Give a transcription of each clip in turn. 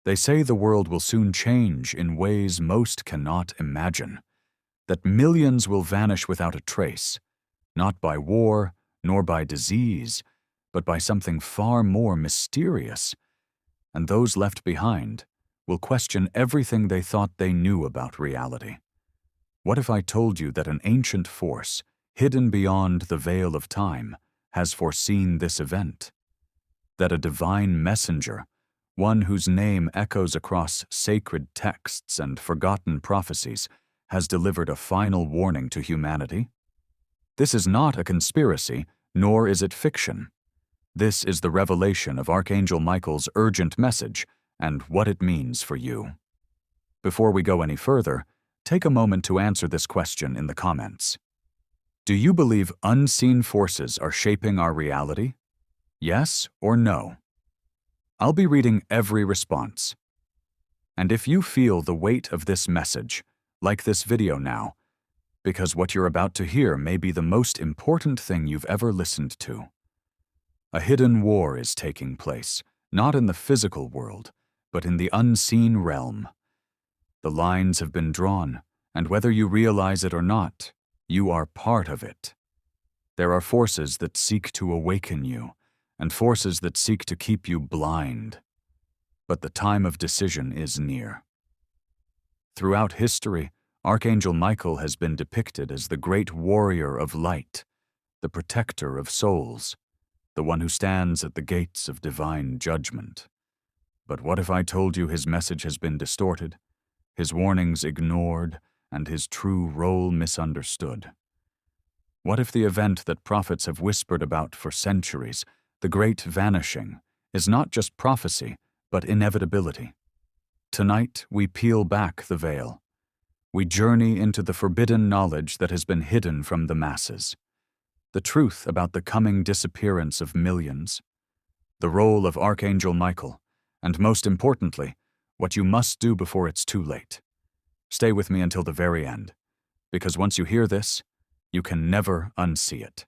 They say the world will soon change in ways most cannot imagine, that millions will vanish without a trace, not by war nor by disease, but by something far more mysterious, and those left behind will question everything they thought they knew about reality. What if I told you that an ancient force, hidden beyond the veil of time, has foreseen this event? That a divine messenger, one whose name echoes across sacred texts and forgotten prophecies, has delivered a final warning to humanity? This is not a conspiracy, nor is it fiction. This is the revelation of Archangel Michael's urgent message and what it means for you. Before we go any further, take a moment to answer this question in the comments. Do you believe unseen forces are shaping our reality? Yes or no? I'll be reading every response. And if you feel the weight of this message, like this video now, because what you're about to hear may be the most important thing you've ever listened to. A hidden war is taking place, not in the physical world, but in the unseen realm. The lines have been drawn, and whether you realize it or not, you are part of it. There are forces that seek to awaken you, and forces that seek to keep you blind. But the time of decision is near. Throughout history, Archangel Michael has been depicted as the great warrior of light, the protector of souls, the one who stands at the gates of divine judgment. But what if I told you his message has been distorted, his warnings ignored, and his true role misunderstood? What if the event that prophets have whispered about for centuries, the Great Vanishing, is not just prophecy, but inevitability? Tonight, we peel back the veil. We journey into the forbidden knowledge that has been hidden from the masses. The truth about the coming disappearance of millions. The role of Archangel Michael, and most importantly, what you must do before it's too late. Stay with me until the very end, because once you hear this, you can never unsee it.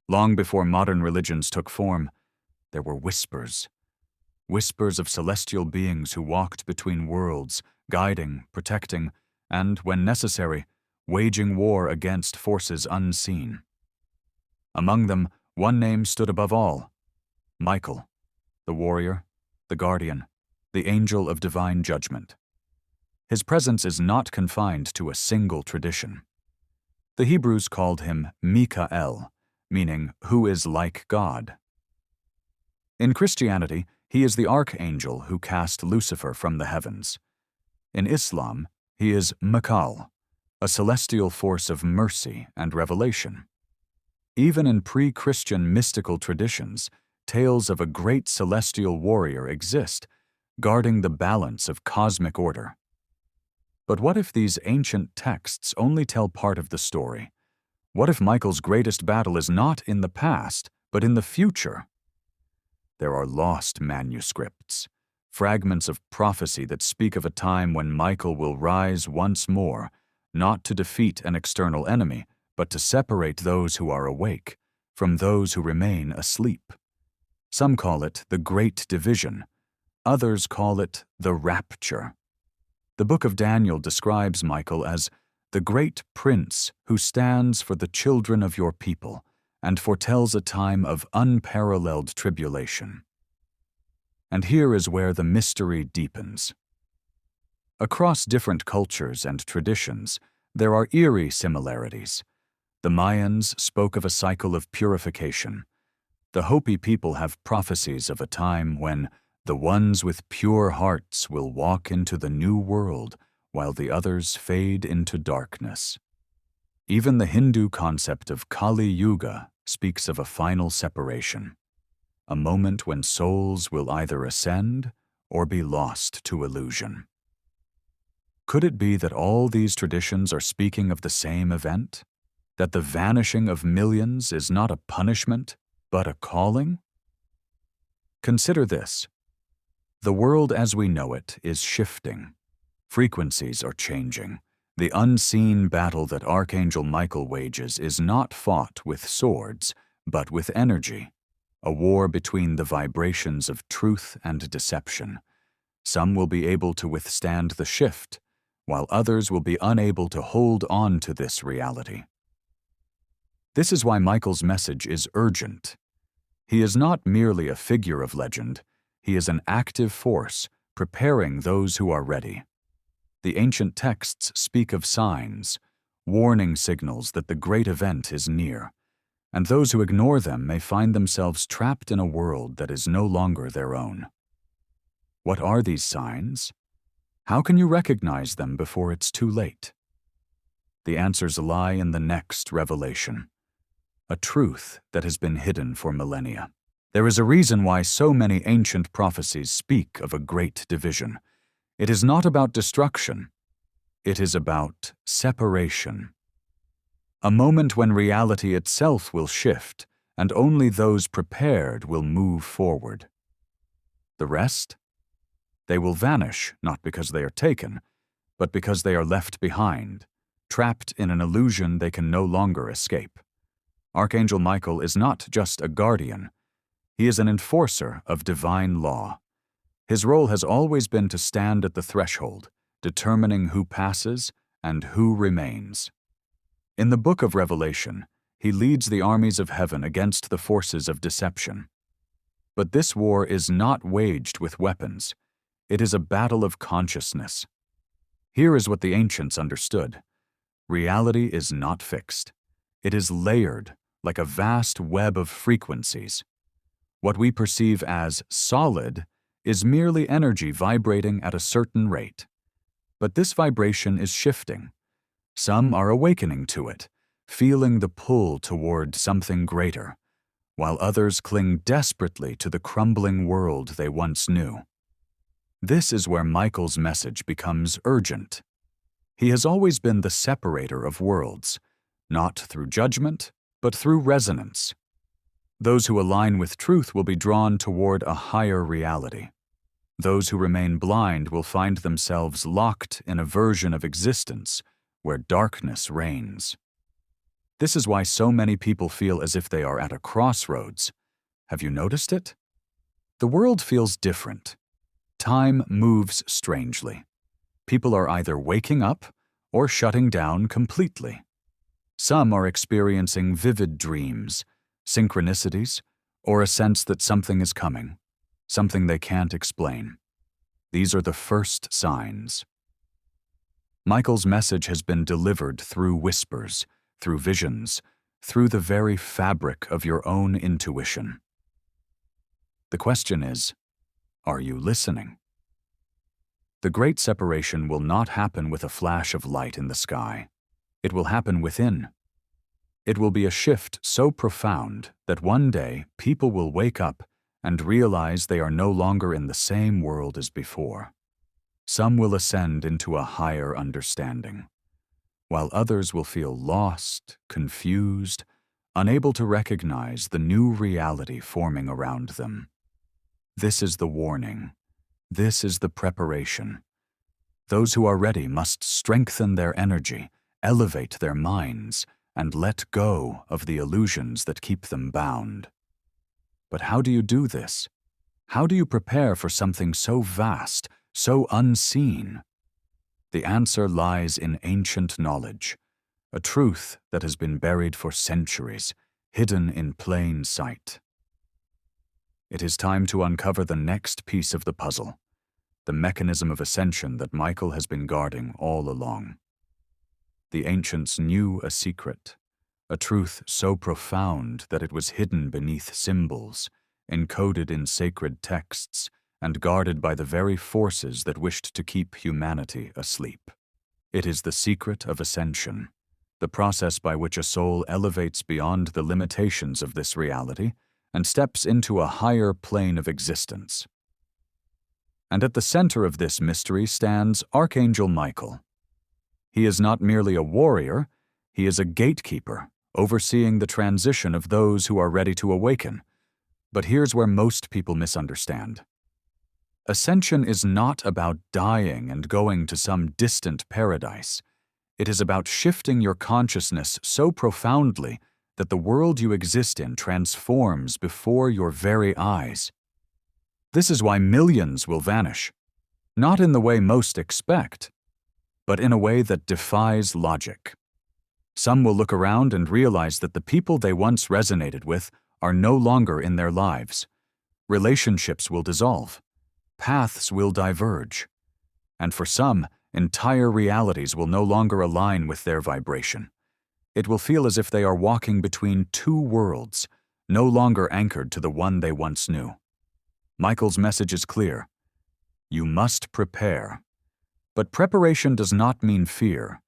Long before modern religions took form, there were whispers. Whispers of celestial beings who walked between worlds, guiding, protecting, and, when necessary, waging war against forces unseen. Among them, one name stood above all: Michael, the warrior, the guardian, the angel of divine judgment. His presence is not confined to a single tradition. The Hebrews called him Mikael, meaning who is like God. In Christianity, he is the archangel who cast Lucifer from the heavens. In Islam, he is Michael, a celestial force of mercy and revelation. Even in pre-Christian mystical traditions, tales of a great celestial warrior exist, guarding the balance of cosmic order. But what if these ancient texts only tell part of the story? What if Michael's greatest battle is not in the past, but in the future? There are lost manuscripts, fragments of prophecy that speak of a time when Michael will rise once more, not to defeat an external enemy, but to separate those who are awake from those who remain asleep. Some call it the Great Division. Others call it the Rapture. The book of Daniel describes Michael as the great prince who stands for the children of your people and foretells a time of unparalleled tribulation. And here is where the mystery deepens. Across different cultures and traditions, there are eerie similarities. The Mayans spoke of a cycle of purification. The Hopi people have prophecies of a time when the ones with pure hearts will walk into the new world while the others fade into darkness. Even the Hindu concept of Kali Yuga speaks of a final separation, a moment when souls will either ascend or be lost to illusion. Could it be that all these traditions are speaking of the same event? That the vanishing of millions is not a punishment, but a calling? Consider this. The world as we know it is shifting. Frequencies are changing. The unseen battle that Archangel Michael wages is not fought with swords, but with energy, a war between the vibrations of truth and deception, Some will be able to withstand the shift, while others will be unable to hold on to this reality. This is why Michael's message is urgent. He is not merely a figure of legend, he is an active force, preparing those who are ready. The ancient texts speak of signs, warning signals that the great event is near, and those who ignore them may find themselves trapped in a world that is no longer their own. What are these signs? How can you recognize them before it's too late? The answers lie in the next revelation, a truth that has been hidden for millennia. There is a reason why so many ancient prophecies speak of a great division. It is not about destruction. It is about separation. A moment when reality itself will shift, and only those prepared will move forward. The rest? They will vanish not because they are taken, but because they are left behind, trapped in an illusion they can no longer escape. Archangel Michael is not just a guardian. He is an enforcer of divine law. His role has always been to stand at the threshold, determining who passes and who remains. In the book of Revelation, he leads the armies of heaven against the forces of deception. But this war is not waged with weapons. It is a battle of consciousness. Here is what the ancients understood. Reality is not fixed. It is layered, like a vast web of frequencies. What we perceive as solid is merely energy vibrating at a certain rate. But this vibration is shifting. Some are awakening to it, feeling the pull toward something greater, while others cling desperately to the crumbling world they once knew. This is where Michael's message becomes urgent. He has always been the separator of worlds, not through judgment, but through resonance. Those who align with truth will be drawn toward a higher reality. Those who remain blind will find themselves locked in a version of existence where darkness reigns. This is why so many people feel as if they are at a crossroads. Have you noticed it? The world feels different. Time moves strangely. People are either waking up or shutting down completely. Some are experiencing vivid dreams, synchronicities, or a sense that something is coming, something they can't explain. These are the first signs. Michael's message has been delivered through whispers, through visions, through the very fabric of your own intuition. The question is, are you listening? The great separation will not happen with a flash of light in the sky. It will happen within. It will be a shift so profound that one day people will wake up and realize they are no longer in the same world as before. Some will ascend into a higher understanding, while others will feel lost, confused, unable to recognize the new reality forming around them. This is the warning. This is the preparation. Those who are ready must strengthen their energy, elevate their minds, and let go of the illusions that keep them bound. But how do you do this? How do you prepare for something so vast, so unseen? The answer lies in ancient knowledge, a truth that has been buried for centuries, hidden in plain sight. It is time to uncover the next piece of the puzzle, the mechanism of ascension that Michael has been guarding all along. The ancients knew a secret, a truth so profound that it was hidden beneath symbols, encoded in sacred texts, and guarded by the very forces that wished to keep humanity asleep. It is the secret of ascension, the process by which a soul elevates beyond the limitations of this reality and steps into a higher plane of existence. And at the center of this mystery stands Archangel Michael. He is not merely a warrior, he is a gatekeeper, overseeing the transition of those who are ready to awaken. But here's where most people misunderstand. Ascension is not about dying and going to some distant paradise. It is about shifting your consciousness so profoundly that the world you exist in transforms before your very eyes. This is why millions will vanish. Not in the way most expect, but in a way that defies logic. Some will look around and realize that the people they once resonated with are no longer in their lives. Relationships will dissolve. Paths will diverge. And for some, entire realities will no longer align with their vibration. It will feel as if they are walking between two worlds, no longer anchored to the one they once knew. Michael's message is clear. You must prepare. But preparation does not mean fear.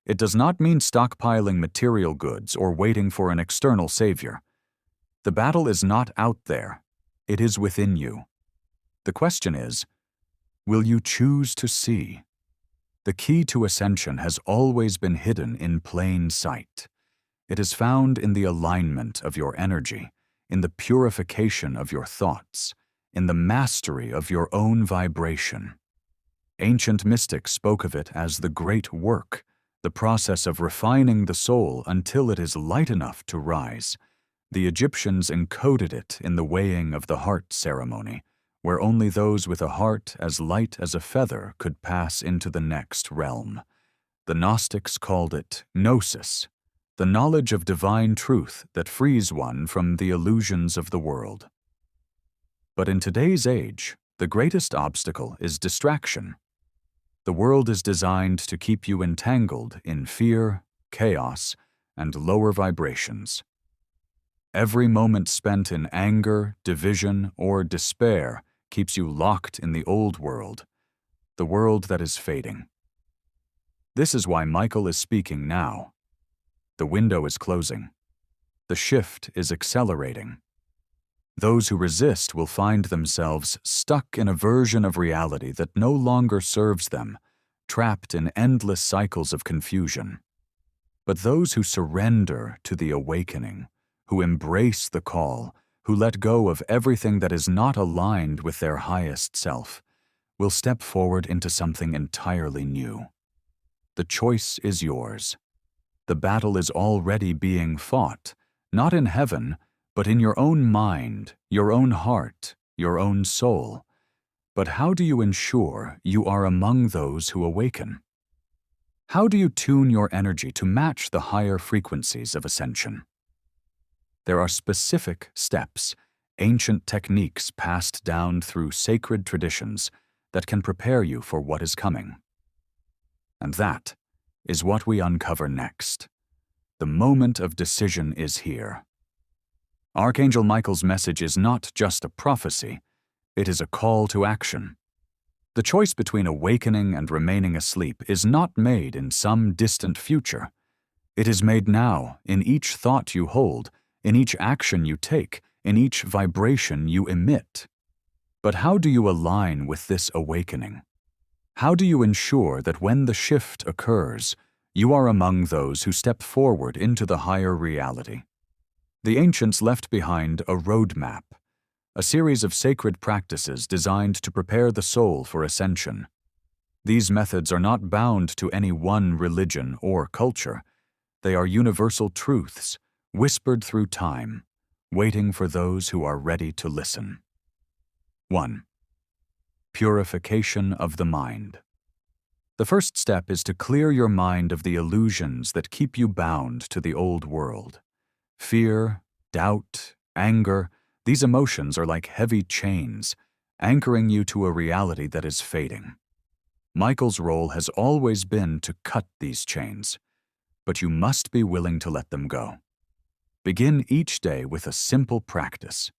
It does not mean stockpiling material goods or waiting for an external savior. The battle is not out there. It is within you. The question is, will you choose to see? The key to ascension has always been hidden in plain sight. It is found in the alignment of your energy, in the purification of your thoughts, in the mastery of your own vibration. Ancient mystics spoke of it as the great work, the process of refining the soul until it is light enough to rise. The Egyptians encoded it in the weighing of the heart ceremony, where only those with a heart as light as a feather could pass into the next realm. The Gnostics called it gnosis, the knowledge of divine truth that frees one from the illusions of the world. But in today's age, the greatest obstacle is distraction. The world is designed to keep you entangled in fear, chaos, and lower vibrations. Every moment spent in anger, division, or despair keeps you locked in the old world, the world that is fading. This is why Michael is speaking now. The window is closing. The shift is accelerating. Those who resist will find themselves stuck in a version of reality that no longer serves them, trapped in endless cycles of confusion. But those who surrender to the awakening, who embrace the call, who let go of everything that is not aligned with their highest self, will step forward into something entirely new. The choice is yours. The battle is already being fought, not in heaven, but in your own mind, your own heart, your own soul. But how do you ensure you are among those who awaken? How do you tune your energy to match the higher frequencies of ascension? There are specific steps, ancient techniques passed down through sacred traditions that can prepare you for what is coming. And that is what we uncover next. The moment of decision is here. Archangel Michael's message is not just a prophecy, it is a call to action. The choice between awakening and remaining asleep is not made in some distant future. It is made now, in each thought you hold, in each action you take, in each vibration you emit. But how do you align with this awakening? How do you ensure that when the shift occurs, you are among those who step forward into the higher reality? The ancients left behind a roadmap, a series of sacred practices designed to prepare the soul for ascension. These methods are not bound to any one religion or culture. They are universal truths, whispered through time, waiting for those who are ready to listen. 1. Purification of the mind. The first step is to clear your mind of the illusions that keep you bound to the old world. Fear, doubt, anger, these emotions are like heavy chains, anchoring you to a reality that is fading. Michael's role has always been to cut these chains, but you must be willing to let them go. Begin each day with a simple practice.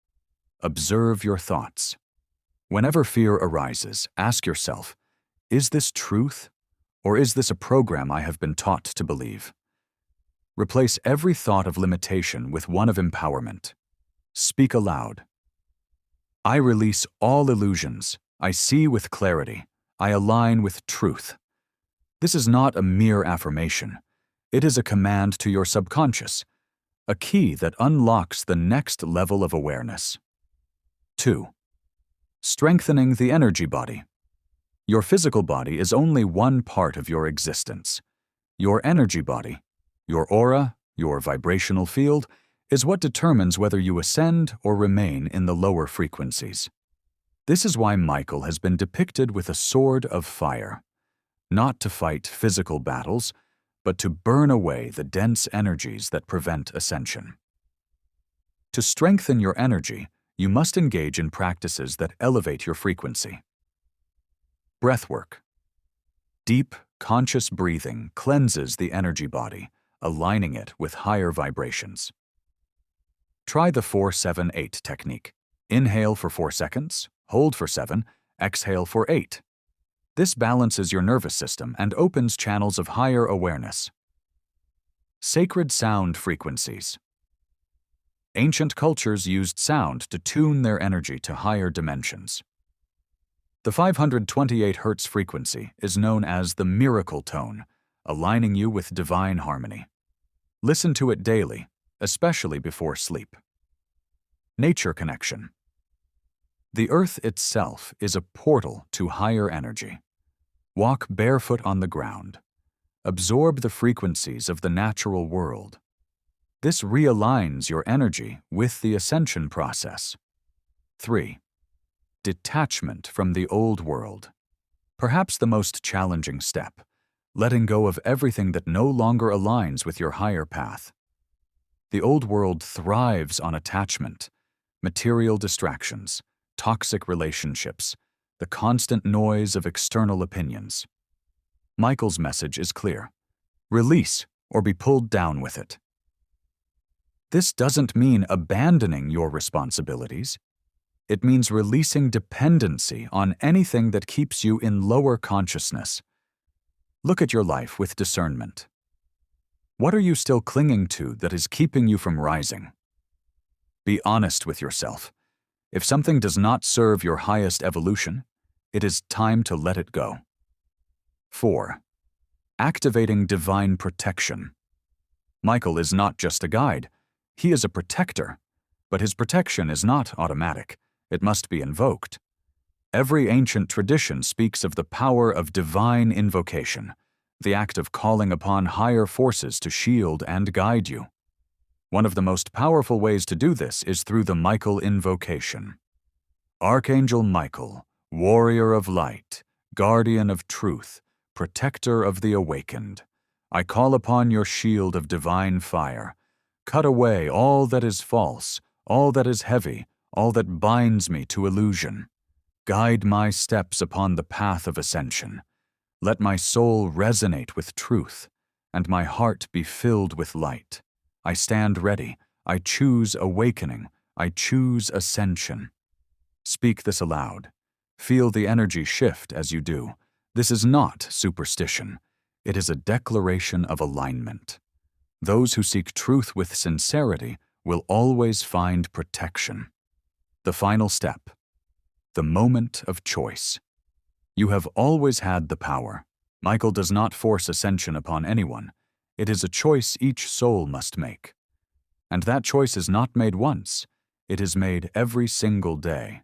Observe your thoughts. Whenever fear arises, ask yourself, is this truth, or is this a program I have been taught to believe? Replace every thought of limitation with one of empowerment. Speak aloud. I release all illusions. I see with clarity. I align with truth. This is not a mere affirmation. It is a command to your subconscious, a key that unlocks the next level of awareness. 2. Strengthening the energy body. Your physical body is only one part of your existence. Your energy body, your aura, your vibrational field, is what determines whether you ascend or remain in the lower frequencies. This is why Michael has been depicted with a sword of fire, not to fight physical battles, but to burn away the dense energies that prevent ascension. To strengthen your energy, you must engage in practices that elevate your frequency. Breathwork. Deep, conscious breathing cleanses the energy body, aligning it with higher vibrations. Try the 4-7-8 technique. Inhale for 4 seconds, hold for 7, exhale for 8. This balances your nervous system and opens channels of higher awareness. Sacred sound frequencies. Ancient cultures used sound to tune their energy to higher dimensions. The 528 Hz frequency is known as the miracle tone, aligning you with divine harmony. Listen to it daily, especially before sleep. Nature connection. The earth itself is a portal to higher energy. Walk barefoot on the ground. Absorb the frequencies of the natural world. This realigns your energy with the ascension process. 3. Detachment from the old world. Perhaps the most challenging step, letting go of everything that no longer aligns with your higher path. The old world thrives on attachment, material distractions, toxic relationships, the constant noise of external opinions. Michael's message is clear. Release or be pulled down with it. This doesn't mean abandoning your responsibilities. It means releasing dependency on anything that keeps you in lower consciousness. Look at your life with discernment. What are you still clinging to that is keeping you from rising? Be honest with yourself. If something does not serve your highest evolution, it is time to let it go. 4. Activating divine protection. Michael is not just a guide. He is a protector, but his protection is not automatic. It must be invoked. Every ancient tradition speaks of the power of divine invocation, the act of calling upon higher forces to shield and guide you. One of the most powerful ways to do this is through the Michael invocation. Archangel Michael, warrior of light, guardian of truth, protector of the awakened, I call upon your shield of divine fire. Cut away all that is false, all that is heavy, all that binds me to illusion. Guide my steps upon the path of ascension. Let my soul resonate with truth, and my heart be filled with light. I stand ready. I choose awakening. I choose ascension. Speak this aloud. Feel the energy shift as you do. This is not superstition. It is a declaration of alignment. Those who seek truth with sincerity will always find protection. The final step. The moment of choice. You have always had the power. Michael does not force ascension upon anyone. It is a choice each soul must make. And that choice is not made once. It is made every single day.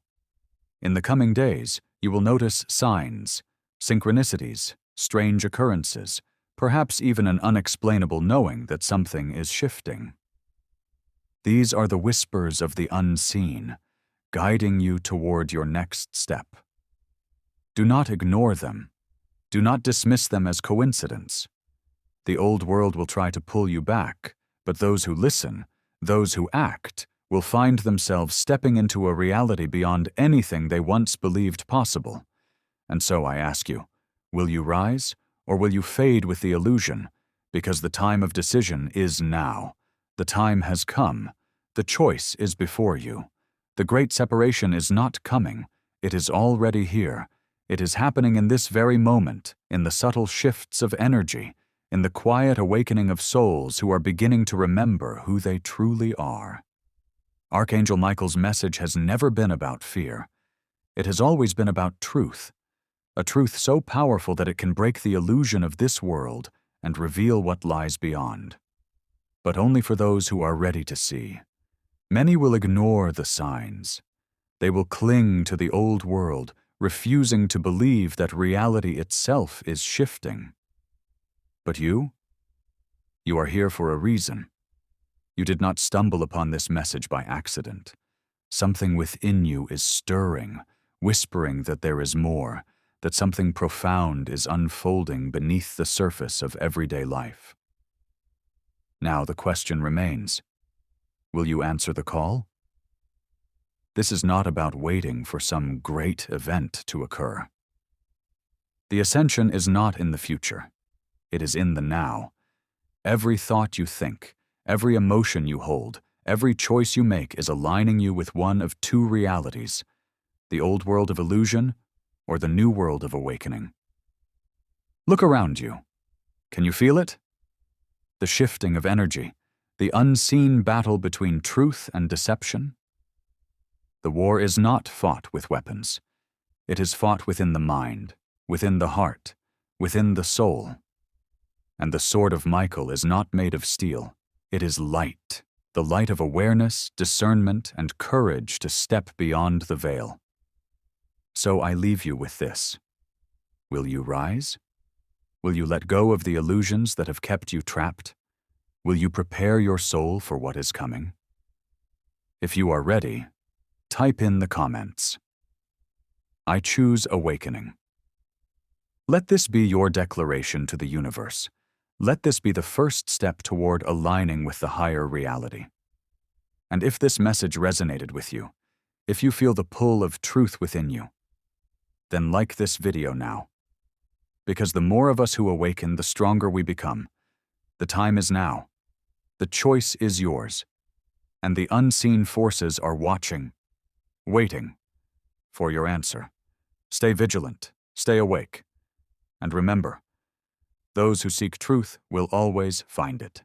In the coming days, you will notice signs, synchronicities, strange occurrences, perhaps even an unexplainable knowing that something is shifting. These are the whispers of the unseen, guiding you toward your next step. Do not ignore them. Do not dismiss them as coincidence. The old world will try to pull you back, but those who listen, those who act, will find themselves stepping into a reality beyond anything they once believed possible. And so I ask you, will you rise, or will you fade with the illusion? Because the time of decision is now. The time has come. The choice is before you. The great separation is not coming. It is already here. It is happening in this very moment, in the subtle shifts of energy, in the quiet awakening of souls who are beginning to remember who they truly are. Archangel Michael's message has never been about fear. It has always been about truth, a truth so powerful that it can break the illusion of this world and reveal what lies beyond. But only for those who are ready to see. Many will ignore the signs. They will cling to the old world, refusing to believe that reality itself is shifting. But you are here for a reason. You did not stumble upon this message by accident. Something within you is stirring, whispering that there is more, that something profound is unfolding beneath the surface of everyday life. Now the question remains, will you answer the call? This is not about waiting for some great event to occur. The ascension is not in the future. It is in the now. Every thought you think, every emotion you hold, every choice you make is aligning you with one of two realities, the old world of illusion or the new world of awakening. Look around you. Can you feel it? The shifting of energy, the unseen battle between truth and deception. The war is not fought with weapons. It is fought within the mind, within the heart, within the soul. And the sword of Michael is not made of steel. It is light, the light of awareness, discernment, and courage to step beyond the veil. So I leave you with this. Will you rise? Will you let go of the illusions that have kept you trapped? Will you prepare your soul for what is coming? If you are ready, type in the comments. I choose awakening. Let this be your declaration to the universe. Let this be the first step toward aligning with the higher reality. And if this message resonated with you, if you feel the pull of truth within you, then like this video now. Because the more of us who awaken, the stronger we become. The time is now. The choice is yours. And the unseen forces are watching, waiting for your answer. Stay vigilant, stay awake. And remember, those who seek truth will always find it.